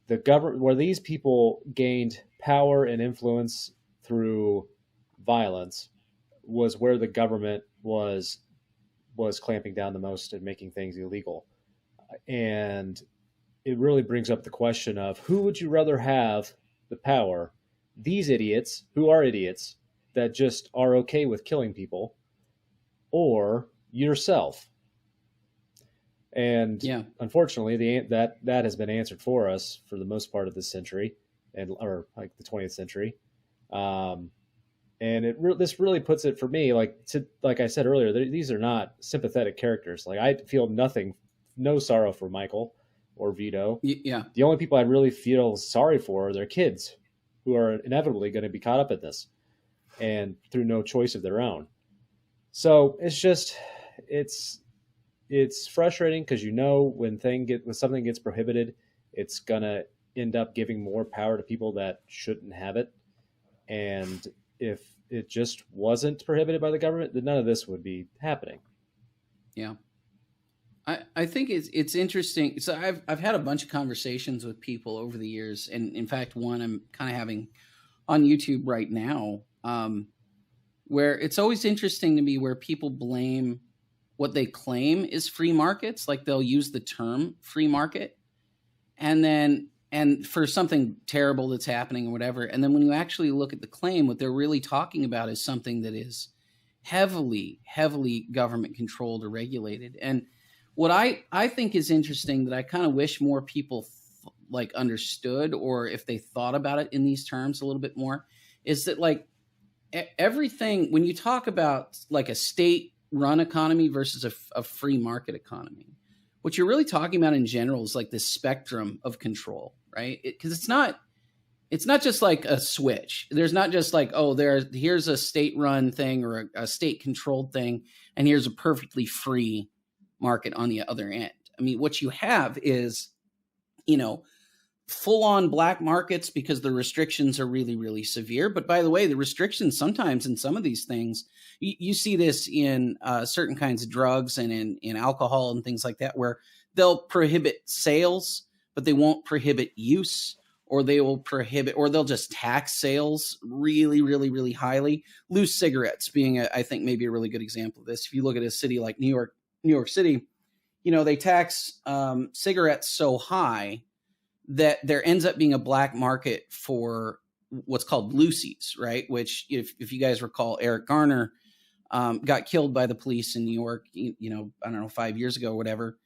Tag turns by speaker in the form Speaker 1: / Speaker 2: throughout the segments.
Speaker 1: the government, where these people gained power and influence through violence, was where the government was clamping down the most and making things illegal. And it really brings up the question of who would you rather have the power? These idiots who are idiots that just are okay with killing people, or yourself? And
Speaker 2: Yeah.
Speaker 1: unfortunately, that has been answered for us for the most part of this century, and or like the 20th century. Um, and this really puts it for me, like I said earlier, these are not sympathetic characters. Like I feel no sorrow for Michael or Vito.
Speaker 2: Yeah.
Speaker 1: The only people I really feel sorry for are their kids, who are inevitably going to be caught up in this, and through no choice of their own. So it's frustrating because when something gets prohibited, it's gonna end up giving more power to people that shouldn't have it. And if it just wasn't prohibited by the government, then none of this would be happening.
Speaker 2: Yeah. I think it's interesting. So I've had a bunch of conversations with people over the years, and in fact, one I'm kind of having on YouTube right now, where it's always interesting to me where people blame what they claim is free markets, like they'll use the term free market, and for something terrible that's happening or whatever, and then when you actually look at the claim, what they're really talking about is something that is heavily government controlled or regulated. And what I think is interesting that I kind of wish more people understood, or if they thought about it in these terms a little bit more, is that like everything, when you talk about like a state run economy versus a free market economy, what you're really talking about in general is like this spectrum of control, right? Because it's not just like a switch. There's not just like, oh, here's a state run thing or a state controlled thing, and here's a perfectly free market on the other end. I mean, what you have is, full on black markets because the restrictions are really, really severe. But by the way, the restrictions sometimes in some of these things, you see this in certain kinds of drugs and in alcohol and things like that, where they'll prohibit sales, but they won't prohibit use, or they'll just tax sales really, really, really highly. Loose cigarettes being, I think, maybe a really good example of this. If you look at a city like New York City, they tax cigarettes so high that there ends up being a black market for what's called loosies, right? Which, if you guys recall, Eric Garner got killed by the police in New York, I don't know, 5 years ago or whatever.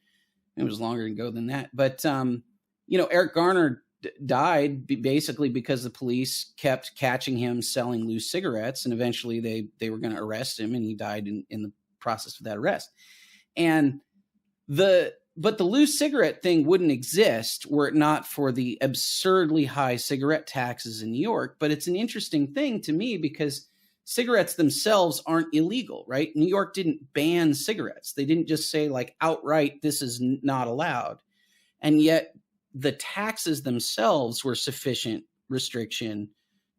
Speaker 2: It was longer ago than that. But, Eric Garner died basically because the police kept catching him selling loose cigarettes, and eventually they were going to arrest him, and he died in the process of that arrest. And but the loose cigarette thing wouldn't exist were it not for the absurdly high cigarette taxes in New York. But it's an interesting thing to me because cigarettes themselves aren't illegal, right? New York didn't ban cigarettes. They didn't just say like outright, this is not allowed. And yet the taxes themselves were sufficient restriction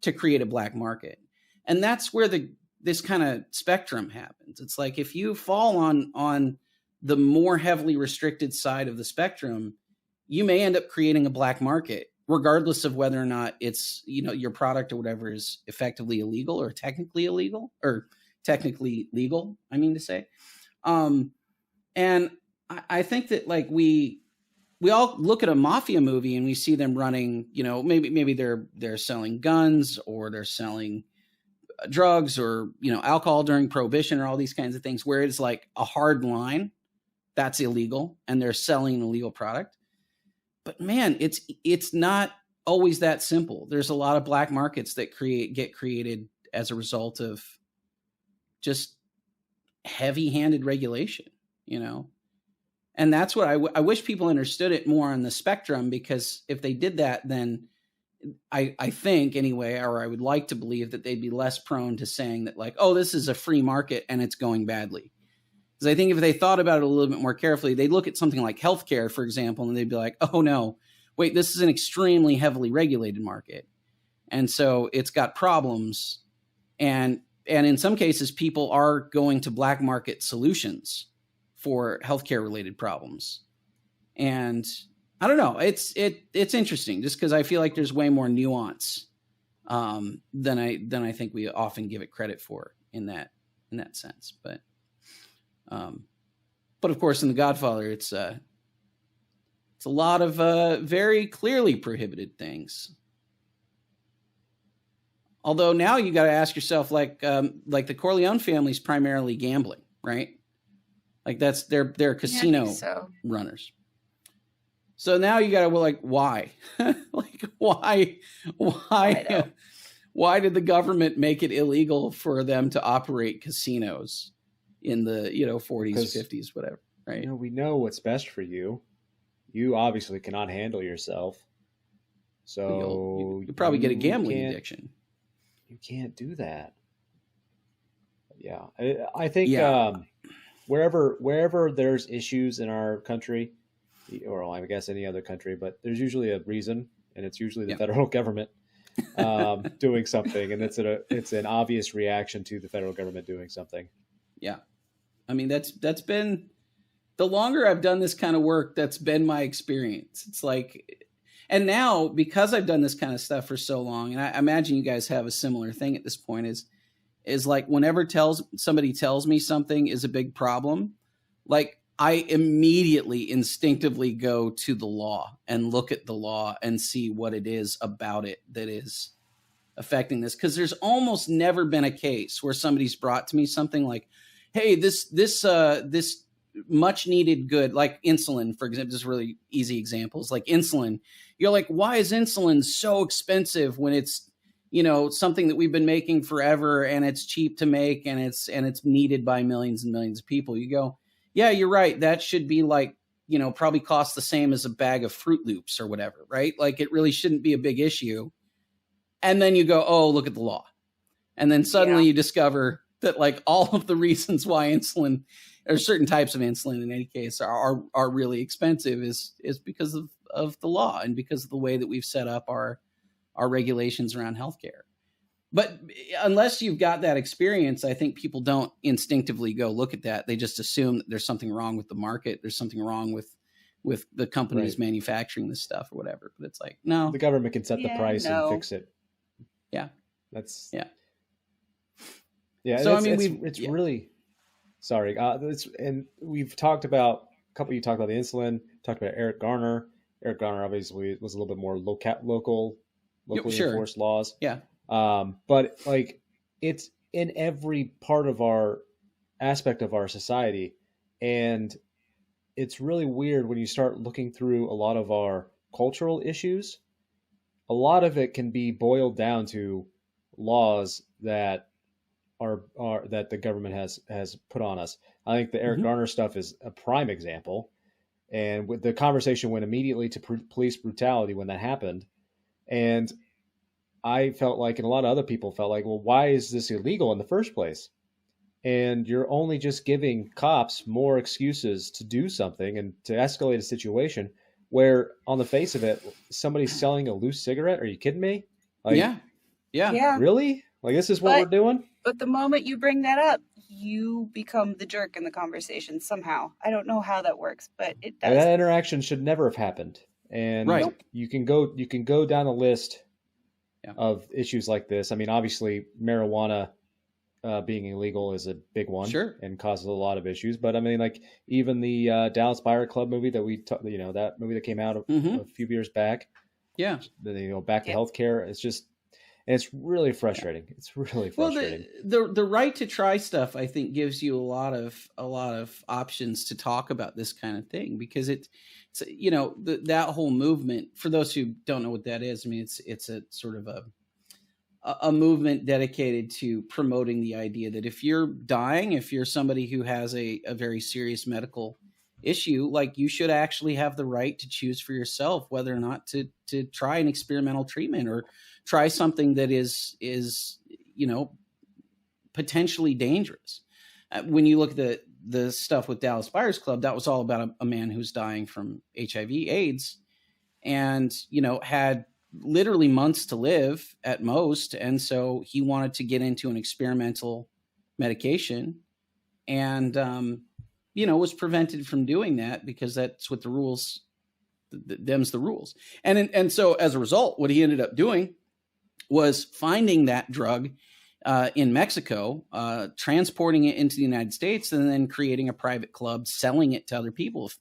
Speaker 2: to create a black market. And that's where this kind of spectrum happens. It's like if you fall on the more heavily restricted side of the spectrum, you may end up creating a black market, regardless of whether or not it's, your product or whatever is effectively illegal or technically illegal or technically legal, I mean to say. And I think that like we all look at a mafia movie and we see them running, maybe they're selling guns or they're selling drugs or, alcohol during Prohibition or all these kinds of things where it's like a hard line. That's illegal, and they're selling an illegal product. But man, it's not always that simple. There's a lot of black markets that get created as a result of just heavy-handed regulation, And that's what I wish people understood it more on the spectrum, because if they did that, then I think anyway, or I would like to believe that they'd be less prone to saying that like, oh, this is a free market and it's going badly. Because I think if they thought about it a little bit more carefully, they'd look at something like healthcare, for example, and they'd be like, oh, no, wait, this is an extremely heavily regulated market. And so it's got problems. And in some cases, people are going to black market solutions for healthcare related problems. And I don't know. It's interesting just because I feel like there's way more nuance than I think we often give it credit for in that sense. But of course, in The Godfather, it's a lot of very clearly prohibited things. Although now you got to ask yourself, like the Corleone family's primarily gambling, right? Like that's they're casino runners. So now you got to like, why? Like why did the government make it illegal for them to operate casinos in the 40s, 50s, whatever, right?
Speaker 1: We know what's best for you. You obviously cannot handle yourself, so
Speaker 2: you probably get a gambling addiction.
Speaker 1: You can't do that. Yeah, I think wherever there's issues in our country, or I guess any other country, but there's usually a reason, and it's usually the federal government doing something, and it's an obvious reaction to the federal government doing something.
Speaker 2: Yeah, I mean that's been the longer I've done this kind of work, that's been my experience. It's like, and now because I've done this kind of stuff for so long, and I imagine you guys have a similar thing at this point, is like whenever somebody tells me something is a big problem, like I immediately instinctively go to the law and look at the law and see what it is about it that is affecting this. Because there's almost never been a case where somebody's brought to me something like, hey, this much needed good, like insulin, for example, just really easy examples, like insulin. You're like, why is insulin so expensive when it's, something that we've been making forever and it's cheap to make and it's needed by millions and millions of people? You go, yeah, you're right. That should be like, probably cost the same as a bag of Fruit Loops or whatever, right? Like it really shouldn't be a big issue. And then you go, oh, look at the law. And then suddenly you discover that like all of the reasons why insulin or certain types of insulin in any case are really expensive is because of the law and because of the way that we've set up our regulations around healthcare. But unless you've got that experience, I think people don't instinctively go look at that. They just assume that there's something wrong with the market. There's something wrong with the companies manufacturing this stuff or whatever. But it's like, no.
Speaker 1: The government can set the price and fix it.
Speaker 2: Yeah.
Speaker 1: That's...
Speaker 2: Yeah.
Speaker 1: Yeah.
Speaker 2: So,
Speaker 1: it's really... Sorry. And we've talked about... you talked about the insulin, talked about Eric Garner. Eric Garner obviously was a little bit more locally enforced laws.
Speaker 2: Yeah.
Speaker 1: But like it's in every part of our aspect of our society. And it's really weird when you start looking through a lot of our cultural issues. A lot of it can be boiled down to laws that are that the government has put on us. I think the Eric Garner stuff is a prime example. And with the conversation went immediately to police brutality when that happened. And I felt like, and a lot of other people felt like, well, why is this illegal in the first place? And you're only just giving cops more excuses to do something and to escalate a situation where, on the face of it, somebody's selling a loose cigarette. Are you kidding me? Like,
Speaker 2: yeah.
Speaker 1: Really? Like, this is what we're doing?
Speaker 3: But the moment you bring that up, you become the jerk in the conversation somehow. I don't know how that works, but it does.
Speaker 1: And that interaction should never have happened. And you can go down a list of issues like this. I mean, obviously, marijuana being illegal is a big one, and causes a lot of issues. But I mean, like even the Dallas Buyer Club movie that that movie that came out a few years back.
Speaker 2: Yeah,
Speaker 1: back to healthcare. It's just, and it's really frustrating. It's really frustrating.
Speaker 2: Well, the right to try stuff, I think, gives you a lot of options to talk about this kind of thing, because it's that whole movement. For those who don't know what that is, I mean, it's a sort of a movement dedicated to promoting the idea that if you're dying, if you're somebody who has a very serious medical issue, like you should actually have the right to choose for yourself whether or not to try an experimental treatment or try something that is potentially dangerous. When you look at the stuff with Dallas Buyers Club, that was all about a man who's dying from HIV/AIDS, and had literally months to live at most, and so he wanted to get into an experimental medication, and was prevented from doing that because that's what the rules them's the rules. And so as a result, what he ended up doing was finding that drug in Mexico, transporting it into the United States, and then creating a private club, selling it to other people.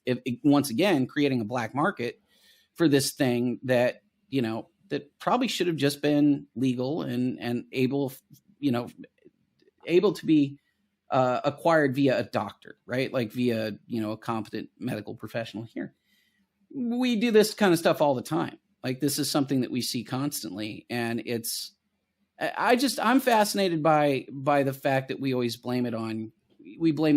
Speaker 2: Once again, creating a black market for this thing that, that probably should have just been legal and able to be acquired via a doctor, right? Like via, a competent medical professional here. We do this kind of stuff all the time. Like this is something that we see constantly. And I'm fascinated by the fact that we always blame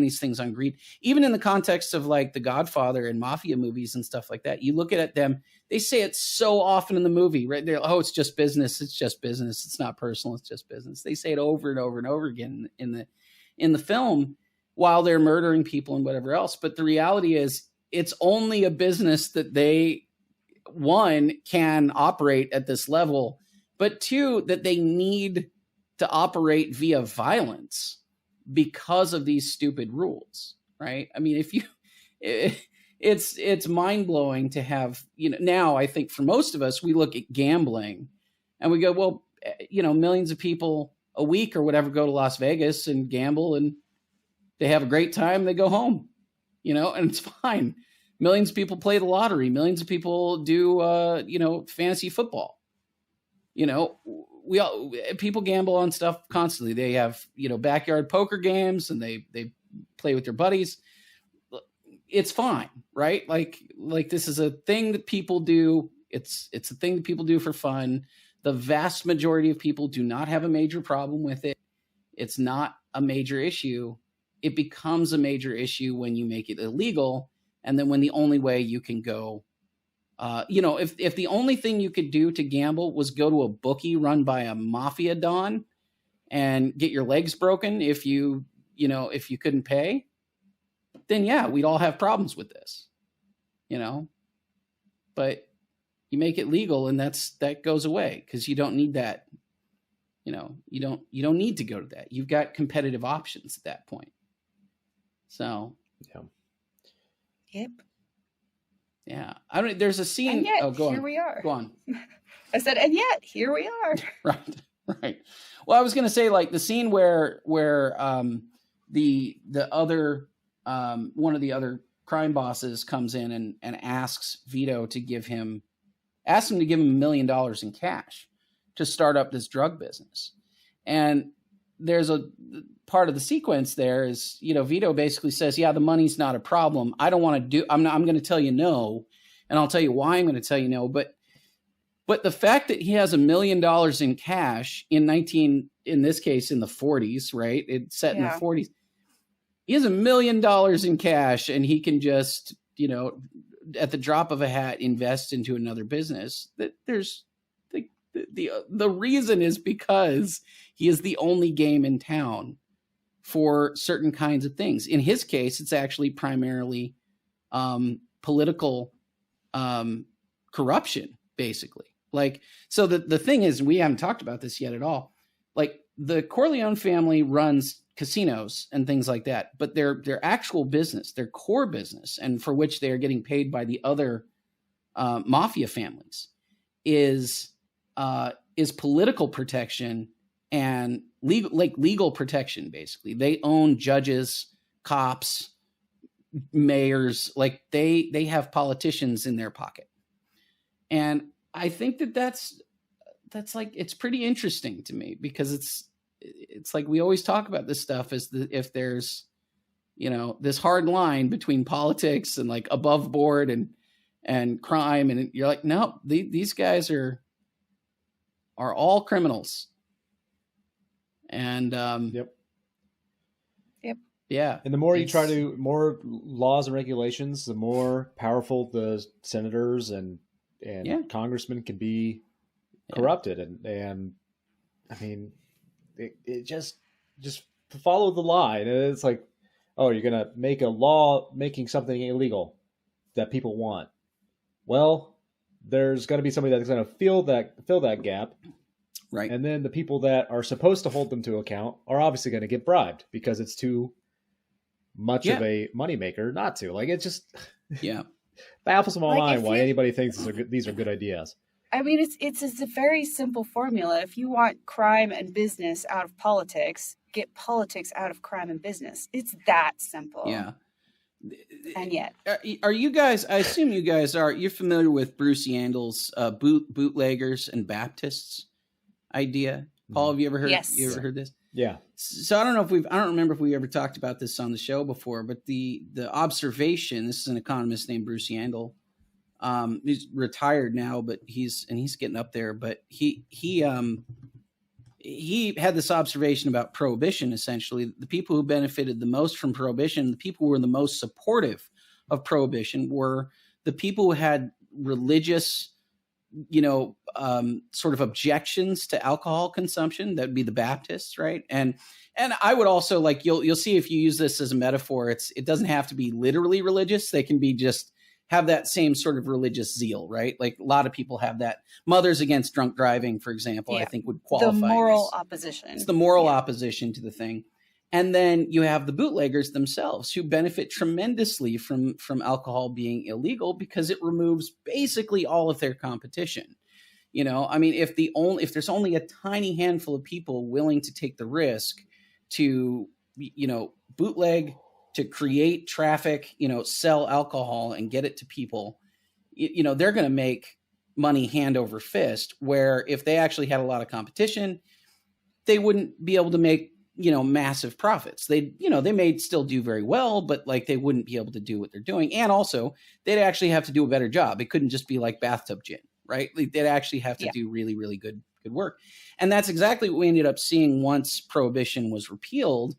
Speaker 2: these things on greed, even in the context of like the Godfather and mafia movies and stuff like that. You look at them, they say it so often in the movie, right? They're, oh, it's just business. It's just business. It's not personal. It's just business. They say it over and over and over again in the film while they're murdering people and whatever else. But the reality is it's only a business that they, one, can operate at this level, but two, that they need to operate via violence because of these stupid rules, right? I mean, it's mind-blowing to have, now I think for most of us, we look at gambling and we go, well, millions of people a week or whatever go to Las Vegas and gamble and they have a great time. They go home, and it's fine. Millions of people play the lottery. Millions of people do, fantasy football. People gamble on stuff constantly. They have, backyard poker games and they play with their buddies. It's fine, right? Like this is a thing that people do. It's a thing that people do for fun. The vast majority of people do not have a major problem with it. It's not a major issue. It becomes a major issue when you make it illegal. And then when the only way you can go, if the only thing you could do to gamble was go to a bookie run by a mafia don and get your legs broken if you couldn't pay, then yeah, we'd all have problems with this, but you make it legal and that goes away because you don't need that. You don't need to go to that. You've got competitive options at that point. So, yeah.
Speaker 3: Yep.
Speaker 2: Yeah. There's a scene.
Speaker 3: And yet,
Speaker 2: go on.
Speaker 3: Here we are.
Speaker 2: Go on.
Speaker 3: I said, and yet here we are.
Speaker 2: Right. Well, I was going to say like the scene where the other, one of the other crime bosses comes in and asks Vito to give him $1 million in cash to start up this drug business. And there's a part of the sequence there is, Vito basically says, yeah, the money's not a problem. I don't want to do, I'm going to tell you no. And I'll tell you why I'm going to tell you no. But the fact that he has $1 million in cash in this case, in the 40s, right? It's set in the 40s. He has $1 million in cash and he can just, at the drop of a hat, invest into another business. That there's the reason is because he is the only game in town for certain kinds of things. In his case, it's actually primarily political corruption, basically. Like, so the thing is, we haven't talked about this yet at all. Like, the Corleone family runs casinos and things like that, but their actual business, their core business, and for which they are getting paid by the other mafia families, is political protection and legal protection. Basically, they own judges, cops, mayors. Like they have politicians in their pocket, and I think that's like, it's pretty interesting to me because it's like we always talk about this stuff as if there's this hard line between politics and like above board and crime, and you're like, no, these guys are all criminals. And
Speaker 1: Yep.
Speaker 2: Yeah.
Speaker 1: And the more you try to, more laws and regulations, the more powerful the senators and congressmen can be corrupted. And I mean, it just follow the line. And it's like, oh, you're going to make a law making something illegal that people want. Well, there's got to be somebody that's going to fill that gap.
Speaker 2: Right.
Speaker 1: And then the people that are supposed to hold them to account are obviously going to get bribed because it's too much of a moneymaker not to. Like, it's just, baffles my
Speaker 3: Like,
Speaker 1: mind
Speaker 3: if
Speaker 1: why
Speaker 3: you,
Speaker 1: anybody thinks these are good ideas.
Speaker 3: I mean, it's a very simple formula. If you want crime and business out of politics, get politics out of crime and business. It's that simple.
Speaker 2: Yeah.
Speaker 3: And yet,
Speaker 2: Are you guys? I assume you guys are. You're familiar with Bruce Yandel's bootleggers and Baptists idea. Paul, have you ever heard?
Speaker 3: Yes.
Speaker 2: You ever heard this?
Speaker 1: Yeah.
Speaker 2: So I don't know if I don't remember if we ever talked about this on the show before, but the observation. This is an economist named Bruce Yandel. He's retired now, but he's getting up there. But he had this observation about prohibition. Essentially, the people who benefited the most from prohibition, the people who were the most supportive of prohibition, were the people who had religious, sort of objections to alcohol consumption. That would be the Baptists, right? And I would also, like, you'll see if you use this as a metaphor, it doesn't have to be literally religious. They can be just have that same sort of religious zeal, right? Like a lot of people have that. Mothers Against Drunk Driving, for example, I think would qualify.
Speaker 3: The moral opposition.
Speaker 2: It's the moral opposition to the thing. And then you have the bootleggers themselves who benefit tremendously from alcohol being illegal because it removes basically all of their competition. I mean, if there's only a tiny handful of people willing to take the risk to, bootleg, to create traffic, sell alcohol and get it to people, they're going to make money hand over fist, where if they actually had a lot of competition, they wouldn't be able to make, massive profits. They may still do very well, but like they wouldn't be able to do what they're doing. And also they'd actually have to do a better job. It couldn't just be like bathtub gin, right? They'd actually have to do really, really good work. And that's exactly what we ended up seeing once prohibition was repealed.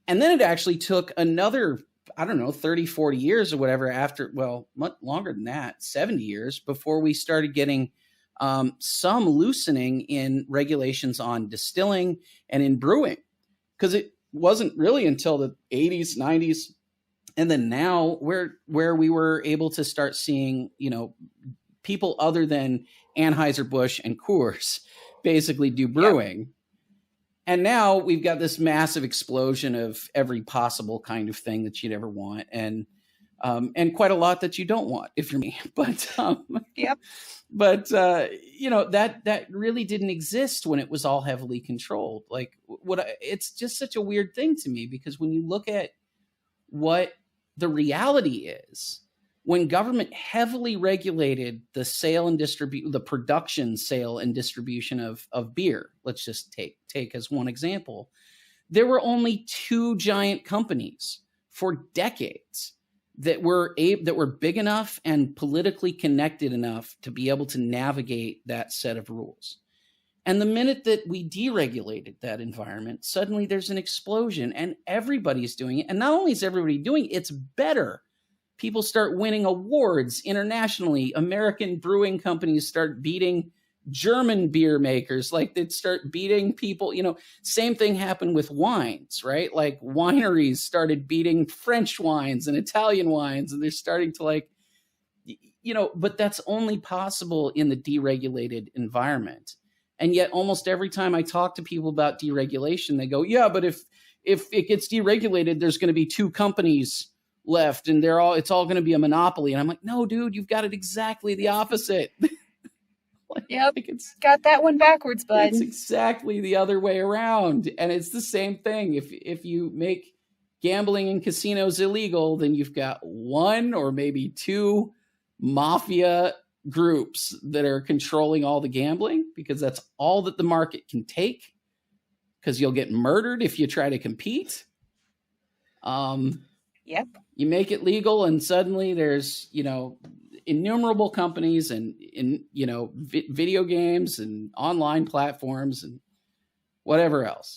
Speaker 2: And then it actually took another, 30, 40 years or whatever after, well, much longer than that, 70 years before we started getting some loosening in regulations on distilling and in brewing. Because it wasn't really until the 80s, 90s, and then now where we were able to start seeing, people other than Anheuser-Busch and Coors basically do brewing. Yep. And now we've got this massive explosion of every possible kind of thing that you'd ever want, and quite a lot that you don't want if you're me. But
Speaker 3: yep.
Speaker 2: But that really didn't exist when it was all heavily controlled. Like it's just such a weird thing to me, because when you look at what the reality is, when government heavily regulated the sale and the production, sale and distribution of beer, let's just take as one example, there were only two giant companies for decades that were big enough and politically connected enough to be able to navigate that set of rules. And the minute that we deregulated that environment, suddenly there's an explosion and everybody's doing it. And not only is everybody doing it, it's better. People start winning awards internationally. American brewing companies start beating German beer makers, like they'd start beating people. Same thing happened with wines, right? Like wineries started beating French wines and Italian wines, and they're starting to but that's only possible in the deregulated environment. And yet almost every time I talk to people about deregulation, they go, yeah, but if it gets deregulated, there's going to be two companies left and it's all going to be a monopoly. And I'm like, no, dude, you've got it exactly the opposite.
Speaker 3: Yep. It's got that one backwards, bud.
Speaker 2: It's exactly the other way around. And it's the same thing. If you make gambling in casinos illegal, then you've got one or maybe two mafia groups that are controlling all the gambling, because that's all that the market can take, because you'll get murdered if you try to compete.
Speaker 3: Yep.
Speaker 2: You make it legal and suddenly there's, innumerable companies and video games and online platforms and whatever else.